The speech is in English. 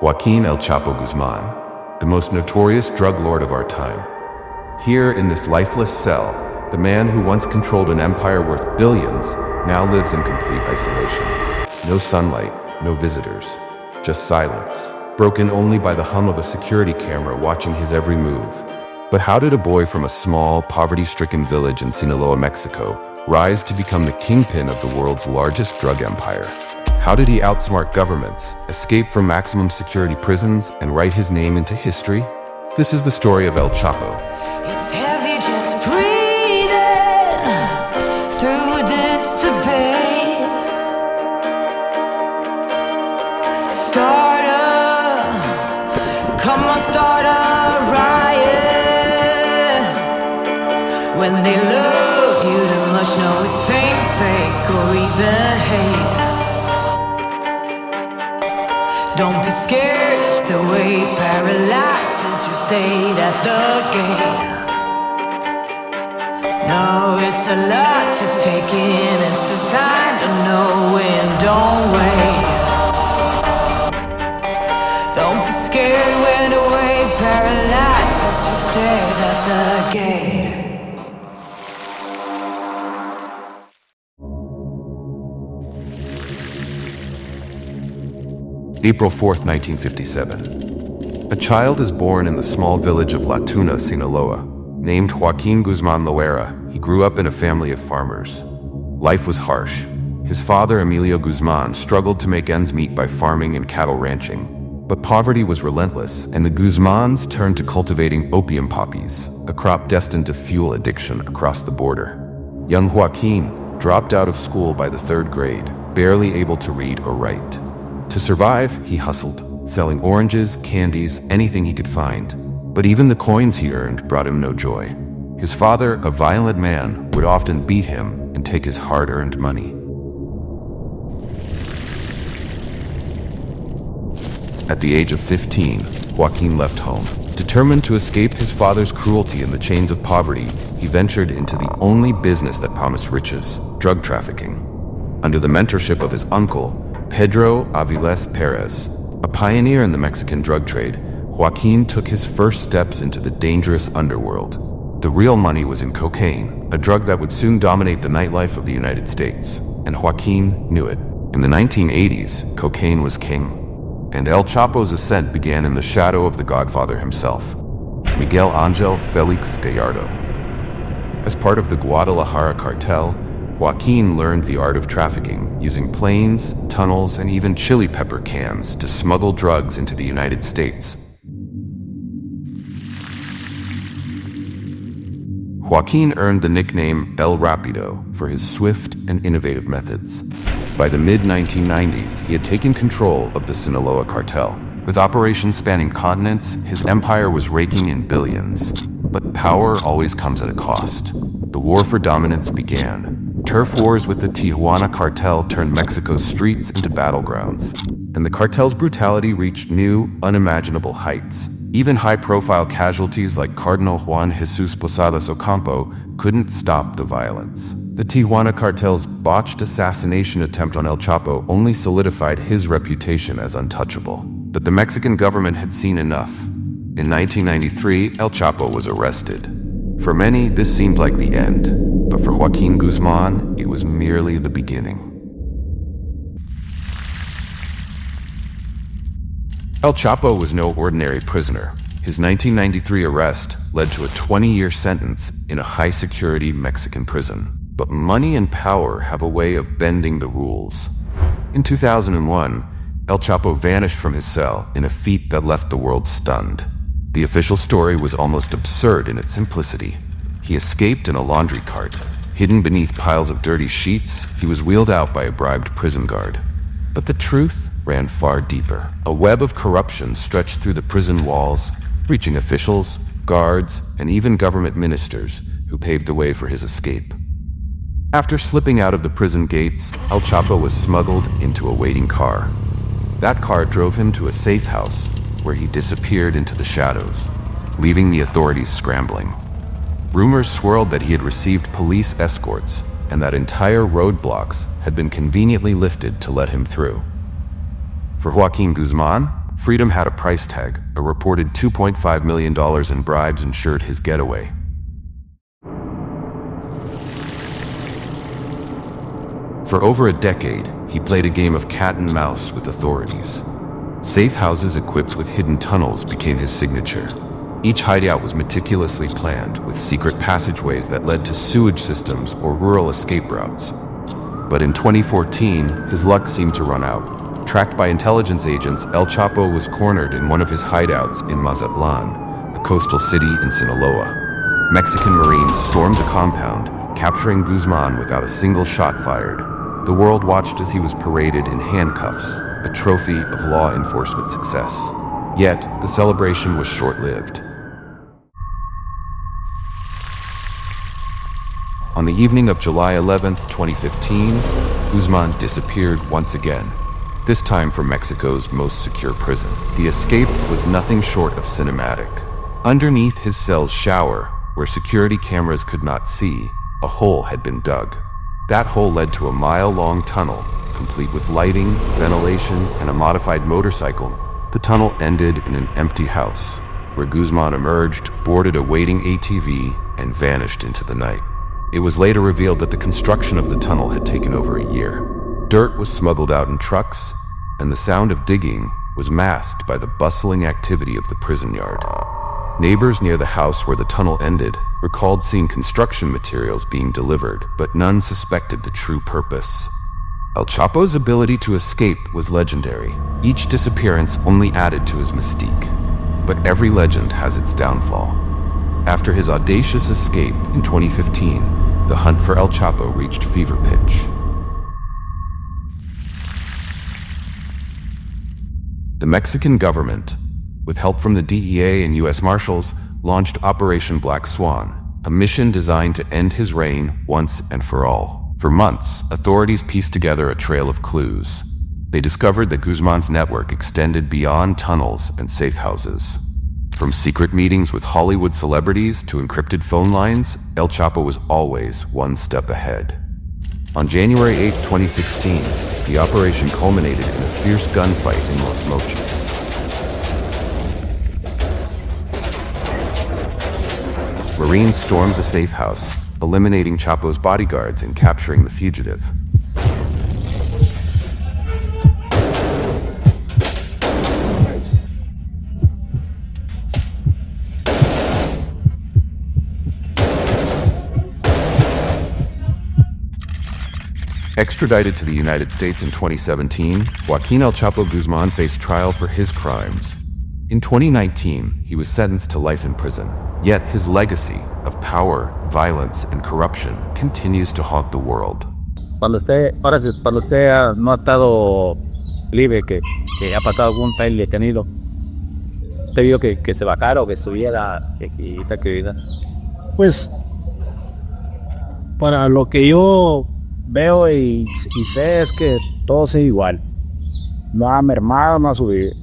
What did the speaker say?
Joaquín El Chapo Guzmán, the most notorious drug lord of our time. Here in this lifeless cell, the man who once controlled an empire worth billions now lives in complete isolation. No sunlight, no visitors, just silence, broken only by the hum of a security camera watching his every move. But how did a boy from a small, poverty-stricken village in Sinaloa, Mexico, rise to become the kingpin of the world's largest drug empire? How did he outsmart governments, escape from maximum security prisons, and write his name into history? This is the story of El Chapo. It's heavy just breathing through this debate. Come on, start a riot. When they look, you too much know it's fake, fake, or even hate. Don't be scared if the weight paralyzes your state at the gate. No, it's a lot to take in. It's designed to know when, don't wait. Don't be scared when the weight paralyzes your state at the gate. April 4th, 1957. A child is born in the small village of La Tuna, Sinaloa. Named Joaquín Guzmán Loera, he grew up in a family of farmers. Life was harsh. His father, Emilio Guzmán, struggled to make ends meet by farming and cattle ranching. But poverty was relentless, and the Guzmáns turned to cultivating opium poppies, a crop destined to fuel addiction across the border. Young Joaquín dropped out of school by the 3rd grade, barely able to read or write. To survive, he hustled, selling oranges, candies, anything he could find. But even the coins he earned brought him no joy. His father, a violent man, would often beat him and take his hard-earned money. At the age of 15, Joaquín left home. Determined to escape his father's cruelty and the chains of poverty, he ventured into the only business that promised riches, drug trafficking. Under the mentorship of his uncle, Pedro Aviles Perez, a pioneer in the Mexican drug trade, Joaquín took his first steps into the dangerous underworld. The real money was in cocaine, a drug that would soon dominate the nightlife of the United States, and Joaquín knew it. In the 1980s, cocaine was king, and El Chapo's ascent began in the shadow of the godfather himself, Miguel Ángel Felix Gallardo. As part of the Guadalajara Cartel, Joaquín learned the art of trafficking, using planes, tunnels, and even chili pepper cans to smuggle drugs into the United States. Joaquín earned the nickname El Rapido for his swift and innovative methods. By the mid-1990s, he had taken control of the Sinaloa Cartel. With operations spanning continents, his empire was raking in billions. But power always comes at a cost. The war for dominance began. Turf wars with the Tijuana Cartel turned Mexico's streets into battlegrounds, and the cartel's brutality reached new, unimaginable heights. Even high-profile casualties like Cardinal Juan Jesus Posadas Ocampo couldn't stop the violence. The Tijuana Cartel's botched assassination attempt on El Chapo only solidified his reputation as untouchable. But the Mexican government had seen enough. In 1993, El Chapo was arrested. For many, this seemed like the end, but for Joaquín Guzmán, it was merely the beginning. El Chapo was no ordinary prisoner. His 1993 arrest led to a 20-year sentence in a high-security Mexican prison. But money and power have a way of bending the rules. In 2001, El Chapo vanished from his cell in a feat that left the world stunned. The official story was almost absurd in its simplicity. He escaped in a laundry cart. Hidden beneath piles of dirty sheets, he was wheeled out by a bribed prison guard. But the truth ran far deeper. A web of corruption stretched through the prison walls, reaching officials, guards, and even government ministers who paved the way for his escape. After slipping out of the prison gates, El Chapo was smuggled into a waiting car. That car drove him to a safe house, where he disappeared into the shadows, leaving the authorities scrambling. Rumors swirled that he had received police escorts and that entire roadblocks had been conveniently lifted to let him through. For Joaquín Guzmán, freedom had a price tag. A reported $2.5 million in bribes ensured his getaway. For over a decade, he played a game of cat and mouse with authorities. Safe houses equipped with hidden tunnels became his signature. Each hideout was meticulously planned, with secret passageways that led to sewage systems or rural escape routes. But in 2014, his luck seemed to run out. Tracked by intelligence agents, El Chapo was cornered in one of his hideouts in Mazatlan, a coastal city in Sinaloa. Mexican Marines stormed the compound, capturing Guzmán without a single shot fired. The world watched as he was paraded in handcuffs, a trophy of law enforcement success. Yet, the celebration was short-lived. On the evening of July 11, 2015, Guzmán disappeared once again, this time from Mexico's most secure prison. The escape was nothing short of cinematic. Underneath his cell's shower, where security cameras could not see, a hole had been dug. That hole led to a mile-long tunnel, complete with lighting, ventilation, and a modified motorcycle. The tunnel ended in an empty house, where Guzmán emerged, boarded a waiting ATV, and vanished into the night. It was later revealed that the construction of the tunnel had taken over a year. Dirt was smuggled out in trucks, and the sound of digging was masked by the bustling activity of the prison yard. Neighbors near the house where the tunnel ended recalled seeing construction materials being delivered, but none suspected the true purpose. El Chapo's ability to escape was legendary. Each disappearance only added to his mystique. But every legend has its downfall. After his audacious escape in 2015, the hunt for El Chapo reached fever pitch. The Mexican government, with help from the DEA and U.S. Marshals, launched Operation Black Swan, a mission designed to end his reign once and for all. For months, authorities pieced together a trail of clues. They discovered that Guzmán's network extended beyond tunnels and safe houses. From secret meetings with Hollywood celebrities to encrypted phone lines, El Chapo was always one step ahead. On January 8, 2016, the operation culminated in a fierce gunfight in Los Mochis. Marines stormed the safe house, eliminating Chapo's bodyguards and capturing the fugitive. Extradited to the United States in 2017, Joaquín El Chapo Guzmán faced trial for his crimes. In 2019, he was sentenced to life in prison. Yet his legacy of power, violence, and corruption continues to haunt the world. Cuando usted no ha estado libre, que ha pasado algún país detenido, ¿usted vio que se bajara o que subiera esta actividad? Pues, para lo que yo veo y sé es que todo sigue igual. No ha mermado, no ha subido.